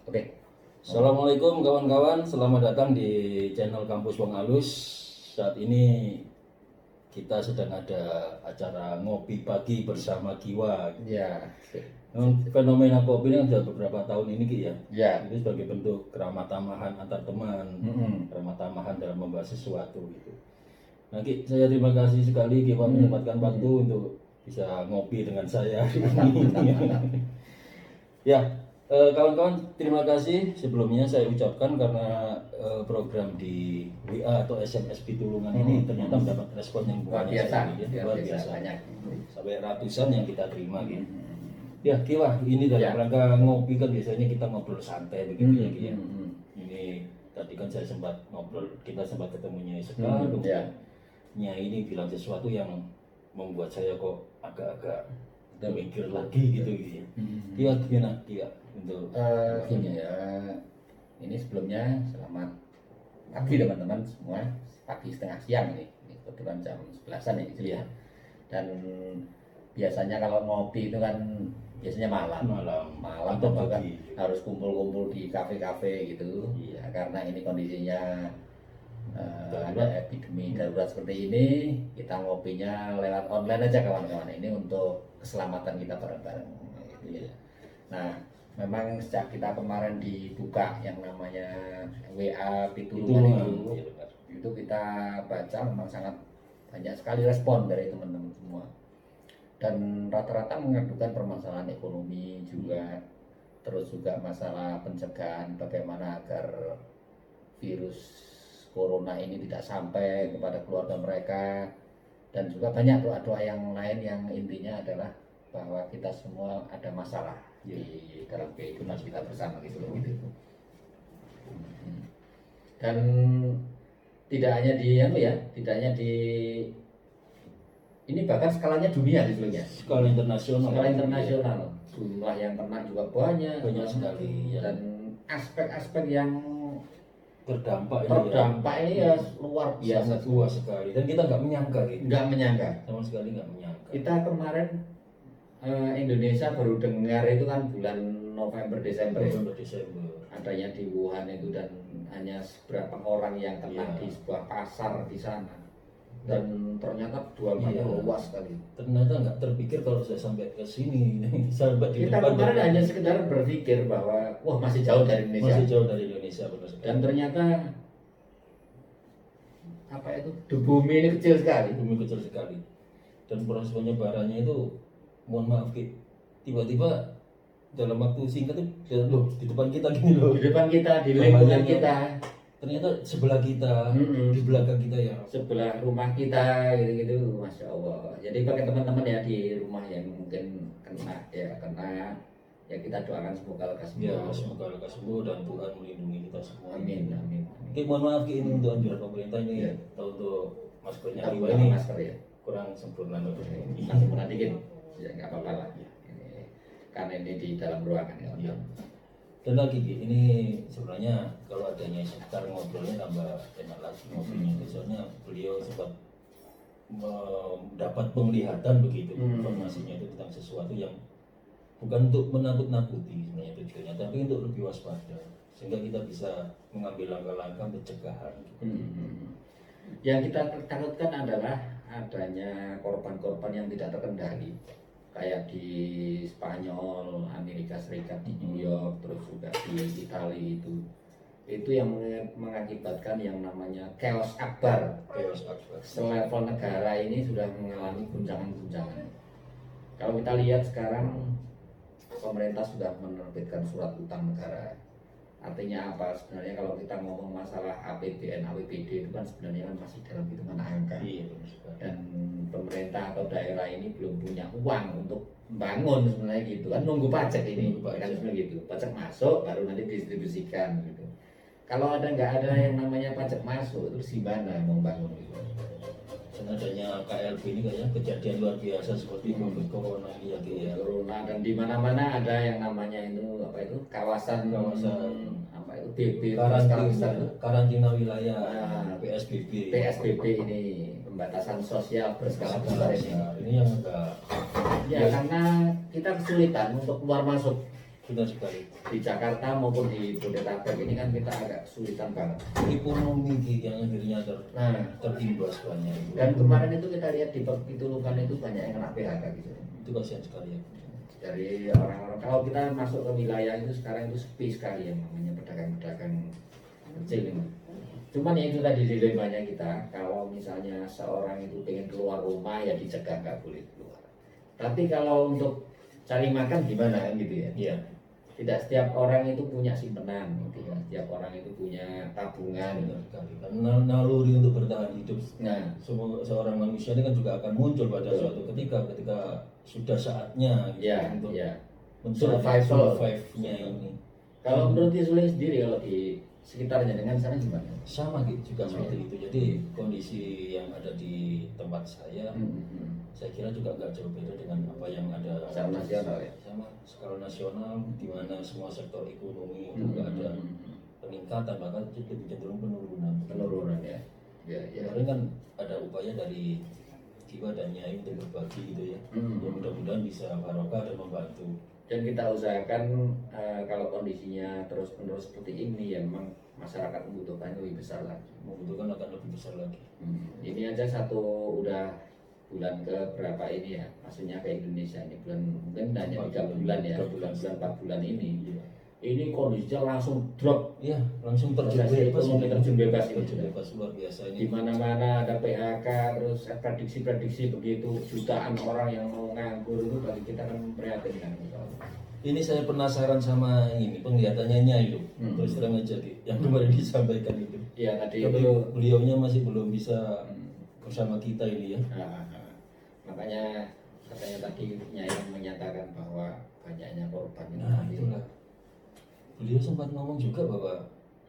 Oke. Assalamualaikum kawan-kawan, selamat datang di channel Kampus Wong Alus. Saat ini kita sedang ada acara ngopi pagi bersama Giwa. Ya. Fenomena kopi ini sudah beberapa tahun ini Ki ya. Ya. Itu sebagai bentuk keramah tamahan antar teman, keramah tamahan dalam membahas sesuatu gitu. Nah Ki, saya terima kasih sekali Giwa menyempatkan waktu untuk bisa ngopi dengan saya hari ini. Ya, kawan-kawan, terima kasih sebelumnya saya ucapkan karena program di WA atau SMS Pitulungan ini ternyata mendapat respon yang Luar bukan biasa, luar biasa. banyak. Sampai ratusan yang kita terima gitu. Ya, Kiwah, ini dalam rangka ngopi kan biasanya kita ngobrol santai begitu ya, Ki ya. Ini tadi kan saya sempat ngobrol, kita sempat ketemunya sekali. Nyai ini bilang sesuatu yang membuat saya kok agak-agak mikir lagi gitu ya. Dia gimana dia untuk Gini ya, ini sebelumnya selamat pagi teman-teman semua, pagi setengah siang ini kebetulan jam 11-an ini gitu ya. Dan biasanya kalau ngopi itu kan biasanya malam atau bahkan pagi harus kumpul-kumpul di kafe-kafe gitu ya, karena ini kondisinya ada epidemi darurat seperti ini, kita ngopinya lewat online aja kawan-kawan. Ini untuk keselamatan kita bareng-bareng gitu ya. Nah, memang sejak kita kemarin dibuka yang namanya WA Pitulungan itu kita baca memang sangat banyak sekali respon dari teman-teman semua. Dan rata-rata mengadukan permasalahan ekonomi juga, terus juga masalah pencegahan bagaimana agar virus corona ini tidak sampai kepada keluarga mereka, dan juga banyak doa-doa yang lain yang intinya adalah bahwa kita semua ada masalah di dalam kehidupan kita bersama gitu. Dan tidak hanya di ini bahkan skalanya dunia sebetulnya. skala internasional. Jumlah yang kena juga banyak sekali ya. Dan aspek-aspek yang terdampak ini ya luar biasa, luas sekali, dan kita nggak menyangka sama sekali nggak menyangka. Kita kemarin Indonesia baru dengar itu kan bulan November Desember adanya di Wuhan itu, dan hanya beberapa orang yang kena di sebuah pasar di sana, dan ternyata luas sekali. Ternyata nggak terpikir kalau saya sampai ke sini sampai di kita kemarin hanya sekedar berpikir bahwa wah masih jauh dari Indonesia, benar sekali. Dan ternyata apa itu, bumi ini kecil sekali, dan proses penyebarannya itu, mohon maaf Ki, tiba-tiba dalam waktu singkat itu di depan kita gini loh, di lingkungan kita, ternyata sebelah kita, di belakang kita ya, sebelah rumah kita gitu, Masya Allah. Jadi bagi teman-teman ya di rumah yang mungkin kena ya kita doakan semoga lekas sembuh dan Tuhan melindungi kita semua. Amin. Oke, mohon maaf Ki, ini untuk anjuran pemerintah ini untuk maskernya ini masker ya kurang sempurna loh. Sempurna dikit ya, nggak apa-apa lah. Karena ini di dalam ruangan ya. Dan lagi ini sebenarnya kalau adanya sekitar ngobrolnya tambah enak lagi ngobrolnya, soalnya beliau sempat mendapat penglihatan begitu, informasinya itu tentang sesuatu yang bukan untuk menakut-nakuti sebenarnya tujuannya, tapi untuk lebih waspada sehingga kita bisa mengambil langkah-langkah pencegahan. Yang kita takutkan adalah adanya korban-korban yang tidak terkendali, kayak di Spanyol, Amerika Serikat, di New York, terus juga di Italia itu yang mengakibatkan yang namanya chaos akbar. Selevel negara ini sudah mengalami guncangan-guncangan. Kalau kita lihat sekarang pemerintah sudah menerbitkan surat utang negara. Artinya apa? Sebenarnya kalau kita ngomong masalah APBN, APBD itu kan sebenarnya kan masih dalam hitungan angka. Dan pemerintah atau daerah ini belum punya uang untuk membangun sebenarnya gitu kan, nunggu pajak ini kan gitu. Pajak masuk baru nanti distribusikan gitu. Kalau nggak ada yang namanya pajak masuk, terus gimana mau bangun gitu. Dan adanya KLB ini kayaknya kejadian luar biasa seperti corona ini ya. Corona, dan di mana-mana ada yang namanya itu kawasan apa itu BB, karantina wilayah, PSBB ini pembatasan sosial berskala besar ini. Ini yang enggak ya karena kita kesulitan untuk keluar masuk Benar sekali. Di Jakarta maupun di Bodetabek ini kan kita agak kesulitan banget. Ekonomi yang akhirnya Nah, terimbas banyak. dan kemarin itu kita lihat di Pitulungan itu banyak yang kena PHK gitu. Itu kasihan sekali ya. Dari orang-orang, kalau kita masuk ke wilayah itu sekarang itu sepi sekali yang namanya pedagang-pedagang kecil ini. Cuman ya itu tadi dilemanya kita, kalau misalnya seorang itu pengen keluar rumah ya dicegah nggak boleh keluar. Tapi kalau untuk cari makan gimana kan gitu ya? Iya. Tidak setiap orang itu punya simpenan, tidak setiap orang itu punya tabungan. Benar sekali. Karena naluri untuk bertahan hidup Nah, seorang manusia ini kan juga akan muncul pada betul. suatu ketika sudah saatnya gitu, Ya, untuk ya. mencari Survival. survive-nya ini. Kalau menurut Isule sendiri kalau di sekitarnya dengan sana gimana? Sama gitu juga seperti itu. Jadi kondisi yang ada di tempat saya, saya kira juga nggak jauh beda dengan apa yang ada Secara nasional ya? Sama skala nasional, di mana semua sektor ekonomi juga ada peningkatan, bahkan lebih cenderung penurunan. Penurunan ya. Ya, ya. Kemarin kan ada upaya dari Kiwa dan Nyai untuk berbagi gitu ya. Ya mudah-mudahan bisa barokah dan membantu. Dan kita usahakan kalau kondisinya terus-menerus seperti ini ya memang masyarakat membutuhkan lebih besar lagi. Membutuhkan akan lebih besar lagi. Ini aja udah bulan ke berapa ini ya, maksudnya ke Indonesia ini bulan mungkin hanya 3 bulan ya, bulan-bulan 4 bulan ini. Iya. Ini kondisinya langsung drop. Iya, langsung terjun bebas. Ekonomi terjun bebas ini. Terjun bebas luar biasa ini. Di mana-mana ada PHK, terus prediksi-prediksi begitu, jutaan orang yang mau nganggur itu bagi kita kan memprihatinkan. Ini saya penasaran sama ini penglihatannya Nyai itu. Terus terang aja yang kemarin disampaikan itu. Iya tadi Tapi itu. beliaunya masih belum bisa bersama kita ini ya. Makanya katanya tadi Nyai menyatakan bahwa banyaknya korban ini. Nah itulah. Beliau sempat ngomong juga bahwa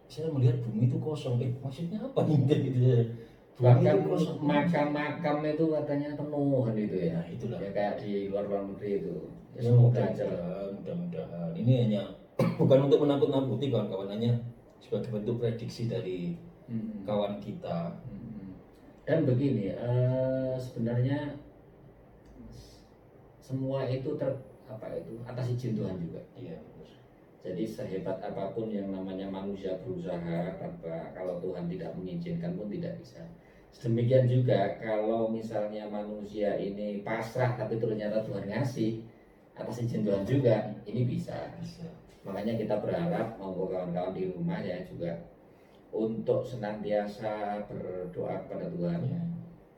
saya melihat bumi itu kosong. Maksudnya apa nih gitu ya? Bahkan makam-makam itu katanya penuh kan itu ya. Nah, itulah. Ya kayak di luar negeri itu. Ya, Ya, semoga aja lah. mudah-mudahan. Ini hanya bukan untuk menakut-nakuti kawan-kawan, hanya sebagai bentuk prediksi dari kawan kita. Dan begini, sebenarnya semua itu atas izin Tuhan juga. Iya. Jadi sehebat apapun yang namanya manusia berusaha tanpa kalau Tuhan tidak mengizinkan pun tidak bisa. Demikian juga kalau misalnya manusia ini pasrah tapi ternyata Tuhan ngasih atas izin Tuhan juga, ini bisa. Makanya kita berharap monggo kawan-kawan di rumah ya juga untuk senantiasa berdoa kepada Tuhan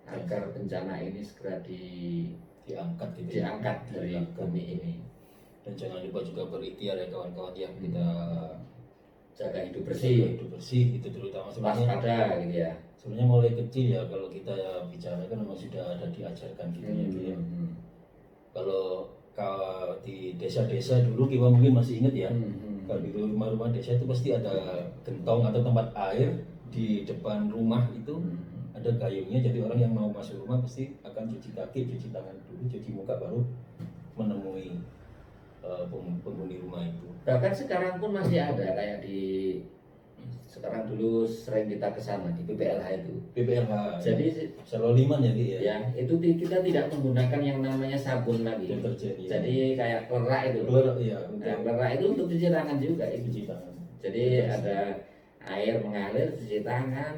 agar bencana ini segera diangkat gitu. Diangkat dari bumi ini. Dan jangan lupa juga berikhtiar ya kawan-kawan yang kita jaga hidup bersih. Hidup bersih itu terutama waspada gitu ya. Sebenarnya mulai kecil ya kalau kita ya bicara kan memang sudah ada diajarkan gitu ya. Kalau di desa-desa dulu kita mungkin masih ingat ya. Kalau di rumah-rumah desa itu pasti ada gentong atau tempat air di depan rumah itu. Ada gayungnya, jadi orang yang mau masuk rumah pasti akan cuci kaki, cuci tangan dulu, cuci muka baru menemui penghuni rumah itu. Bahkan sekarang pun masih ada kayak sekarang dulu sering kita ke sana di PPLH itu. PPLH. Jadi Seroliman ya Ki ya. Ya, itu kita tidak menggunakan yang namanya sabun lagi. Deterjen. Jadi kayak klerak itu. Klerak iya. Klerak itu untuk cuci tangan juga itu. Cuci tangan. Jadi ada air mengalir cuci tangan.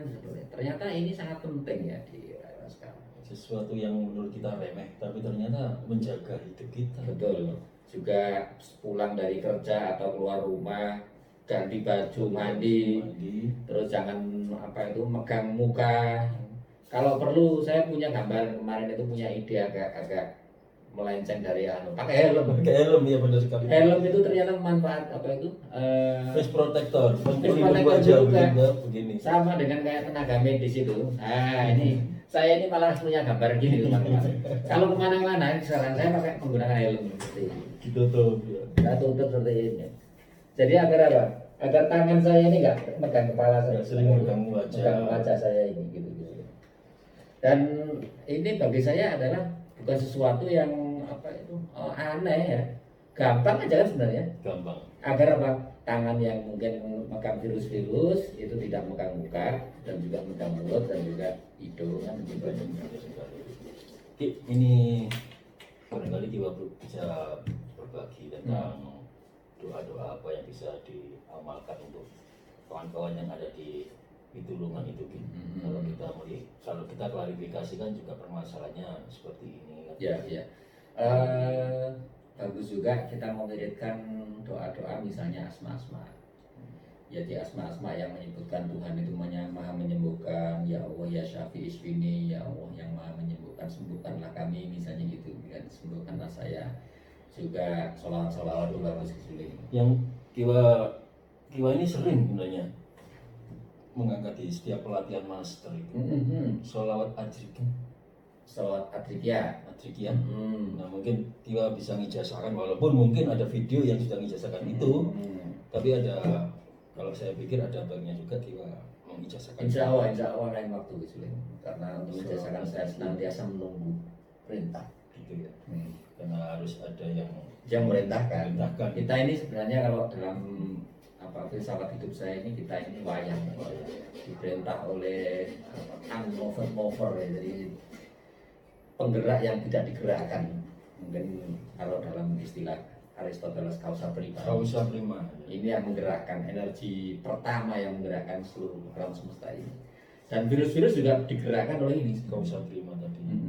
Ternyata ini sangat penting ya di era sekarang. Sesuatu yang menurut kita remeh, tapi ternyata menjaga hidup kita. Betul. Juga pulang dari kerja atau keluar rumah ganti baju mandi, terus jangan megang muka. Kalau perlu saya punya gambar kemarin itu punya ide agak melenceng dari pakai helm. Pakai helm ya benar sekali. Helm itu ternyata manfaat face protector. Face protector juga begini. sama dengan kayak tenaga medis itu. Ini saya ini malah punya gambar gini teman-teman. Kalau kemana-mana saran saya pakai menggunakan helm seperti ini. Ditutup ya. Kita tutup seperti ini. Jadi agar apa? Agar tangan saya ini nggak megang kepala saya, sering megang wajah saya ini gitu. Dan ini bagi saya adalah bukan sesuatu yang aneh ya, gampang aja kan sebenarnya. Gampang. Agar apa? Tangan yang mungkin megang virus-virus itu tidak megang muka dan juga megang mulut dan juga hidung kan begitu. Ini barangkali Kiwa bisa berbagi tentang doa-doa apa yang bisa diamalkan untuk kawan-kawan yang ada di Pitulungan itu gitu. Kalau kita klarifikasikan juga permasalahannya seperti ini kan. Ya. Bagus juga kita mengirimkan doa-doa misalnya asma-asma. Jadi asma-asma yang menyebutkan Tuhan itu maha menyembuhkan, ya Allah ya Syafi Iswini, ya Allah yang maha menyembuhkan, sembuhkanlah kami misalnya gitu kan, sembuhkanlah saya. Juga sholawat-sholawat itu bagus sekali. Yang kiwa ini sering sebenarnya mengangkat di setiap pelatihan master itu sholawat adrikia. Nah mungkin kiwa bisa ngijazahkan, walaupun mungkin ada video yang sudah ngijazahkan itu, tapi ada, kalau saya pikir ada baiknya juga kiwa mengijazahkan. Insya Allah lain waktu gitu, karena untuk mengijazahkan saya senantiasa menunggu perintah gitu ya. Karena harus ada yang merintahkan. Kita ini sebenarnya kalau dalam filsafat hidup saya ini, kita ini wayang diperintah oleh mover ya, jadi penggerak yang tidak digerakkan. Mungkin kalau dalam istilah Aristoteles causa prima. Ini yang menggerakkan, energi pertama yang menggerakkan seluruh alam semesta ini. Dan virus-virus juga digerakkan oleh ini causa prima tadi.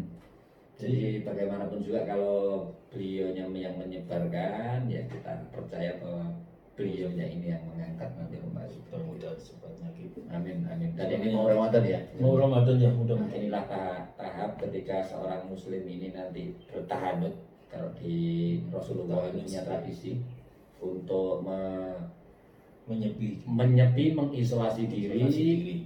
Jadi bagaimanapun juga kalau beliaunya yang menyebarkan, ya kita percaya bahwa beliaunya ini yang mengangkat nanti kembali. Mudah-mudahan cepatnya gitu. Amin. Dan ini mau Ramadan ya? Mau Ramadan ya, mudah. Inilah tahap ketika seorang muslim ini nanti bertahanut. Kalau di Rasulullah ini punya tradisi untuk menyepi, mengisolasi diri,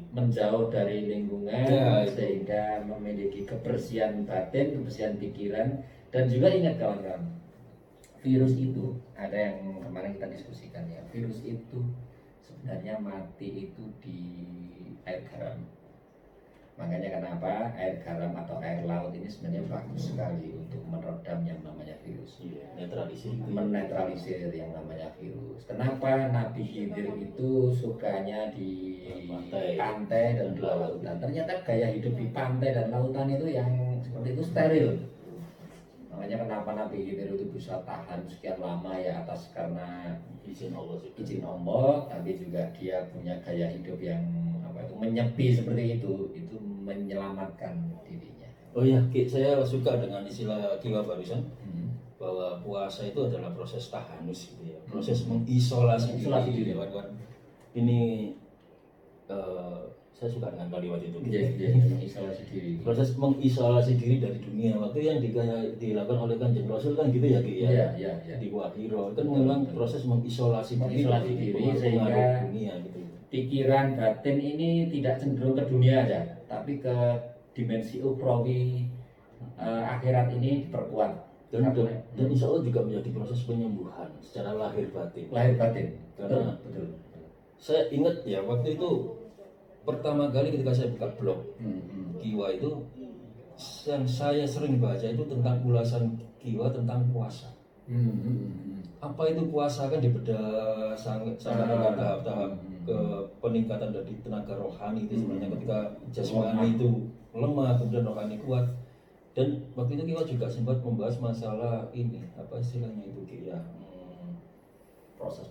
menjauh dari lingkungan, sehingga memiliki kebersihan batin, kebersihan pikiran. Dan juga ingat kawan-kawan, virus itu ada yang kemarin kita diskusikan ya, virus itu sebenarnya mati itu di air garam. Makanya kenapa air garam atau air laut ini sebenarnya bagus sekali untuk meredam yang namanya virus. Menetralisir yang namanya virus. Kenapa Nabi Khidir itu sukanya di pantai dan di lautan? Ternyata gaya hidup di pantai dan lautan itu yang seperti itu steril. Makanya kenapa Nabi Khidir itu bisa tahan sekian lama ya, atas karena izin Allah, tapi juga dia punya gaya hidup yang menyepi seperti itu menyelamatkan dirinya. Oh ya, saya suka dengan istilah kiwa barusan, bahwa puasa itu adalah proses tahanus gitu ya, proses mengisolasi diri. Ini saya suka dengan kalimat itu. Mengisolasi diri. Proses mengisolasi diri dari dunia. Waktu yang dilakukan oleh Kanjeng Rasul kan gitu ya, Ki ya. Di Wahiro kan memang proses mengisolasi diri sehingga dunia gitu. Pikiran batin ini tidak cenderung ke dunia aja, tapi ke dimensi ukhrawi, akhirat ini diperkuat. Dan insya Allah juga menjadi proses penyembuhan secara lahir batin. Karena betul. Saya ingat ya waktu itu pertama kali ketika saya buka blog Kiwa itu, yang saya sering baca itu tentang ulasan Kiwa tentang puasa. Apa itu puasa kan dibedah sangat dengan tahap-tahap ke peningkatan dari tenaga rohani itu sebenarnya ketika jasmani itu lemah kemudian rohani kuat. Dan waktu itu Kiwa juga sempat membahas masalah ini, apa istilahnya itu Ki ya, proses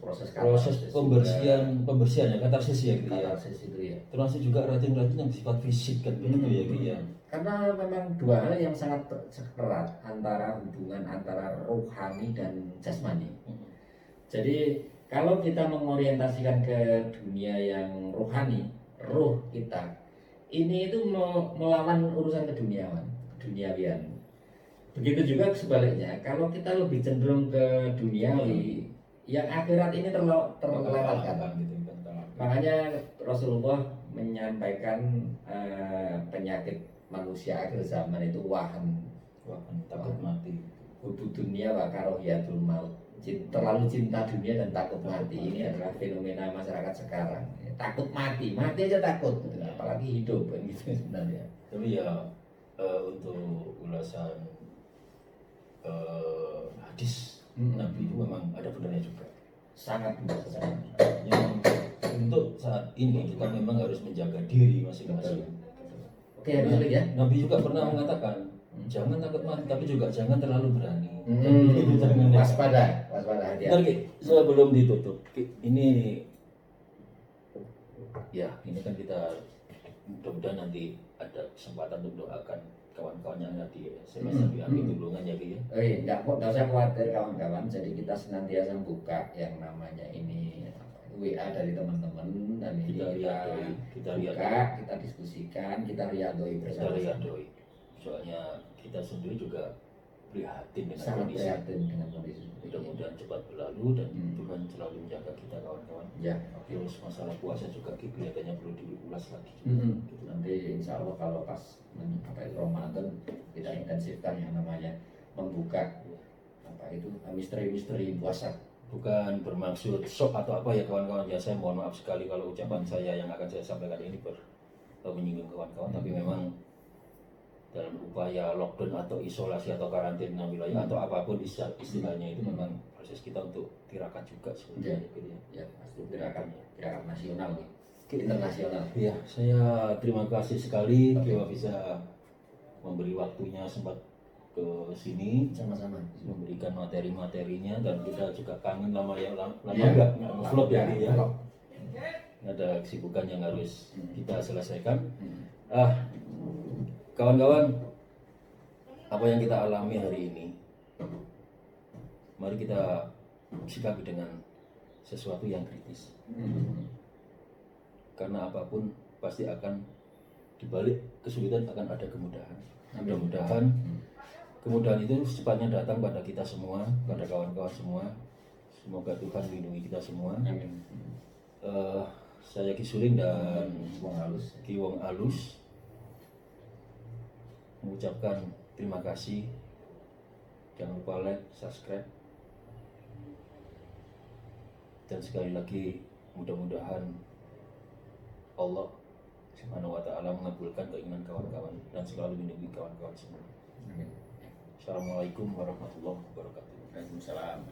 pembersihan ya, katarsis ya gitu ya. Termasuk juga racun-racun yang bersifat fisik kan begitu ya Ki ya. Karena memang dua hal yang sangat erat antara hubungan antara rohani dan jasmani. Jadi kalau kita mengorientasikan ke dunia yang rohani, roh kita ini itu melawan urusan keduniawian. Begitu juga sebaliknya, kalau kita lebih cenderung ke duniawi, yang akhirat ini terlewatkan. Makanya Rasulullah menyampaikan penyakit manusia akhir zaman itu wahan takut mati. Hubbu dunia wa karahiyatul maut. Terlalu cinta dunia dan takut mati. Ini adalah fenomena masyarakat sekarang. Takut mati aja takut, apalagi hidup gitu sebenarnya. Tapi ya untuk ulasan hadis Nabi itu memang ada benarnya juga. Sangat benar. Yang untuk saat ini kita memang harus menjaga diri masing-masing. Oke, ya. Nabi juga pernah mengatakan Jangan takut mati, tapi juga jangan terlalu berani. Jangan waspada hati-hati. Bentar, Ki, sebelum ditutup, Ki, ini ya ini kan kita mudah-mudahan nanti ada kesempatan untuk doakan kawan-kawan yang ada di semester Ami Tulungan ya, Ki ya. Enggak usah khawatir kawan-kawan. Jadi kita senantiasa buka yang namanya ini WA dari teman-teman dan ini kita buka, kita diskusikan, kita riadoi bersama. Soalnya kita sendiri juga prihatin dengan Sangat kondisi. prihatin dengan kondisi. Mudah-mudahan cepat berlalu dan Tuhan selalu menjaga kita kawan-kawan. Ya. Terus masalah puasa juga kelihatannya perlu diulas lagi. Nanti insya Allah kalau pas Ramadan kita intensifkan yang namanya membuka misteri-misteri puasa. Bukan bermaksud sok atau apa ya kawan-kawan, ya saya mohon maaf sekali kalau ucapan saya yang akan saya sampaikan ini menyinggung kawan-kawan, tapi memang dalam upaya lockdown atau isolasi atau karantina wilayah atau apapun istilahnya itu memang proses kita untuk tirakat juga sebetulnya. Ya, pasti tirakat nasional, internasional. Ya, saya terima kasih sekali Kiwa bisa memberi waktunya sempat ke sini, sama-sama memberikan materi-materinya, dan kita juga kangen lama nggak ngevlog ya, Ki, ya. Ada kesibukan yang harus kita selesaikan. Kawan-kawan, apa yang kita alami hari ini, mari kita sikapi dengan sesuatu yang kritis. Karena apapun pasti akan dibalik kesulitan akan ada kemudahan. Mudah-mudahan kemudahan itu secepatnya datang pada kita semua, pada kawan-kawan semua. Semoga Tuhan lindungi kita semua. Saya Ki Suling dan Ki Wong Alus mengucapkan terima kasih. Jangan lupa like, subscribe, dan sekali lagi mudah-mudahan Allah Subhanahu wa Ta'ala mengabulkan keinginan kawan-kawan dan selalu melindungi kawan-kawan semua. Assalamualaikum warahmatullahi wabarakatuh. Waalaikumsalam.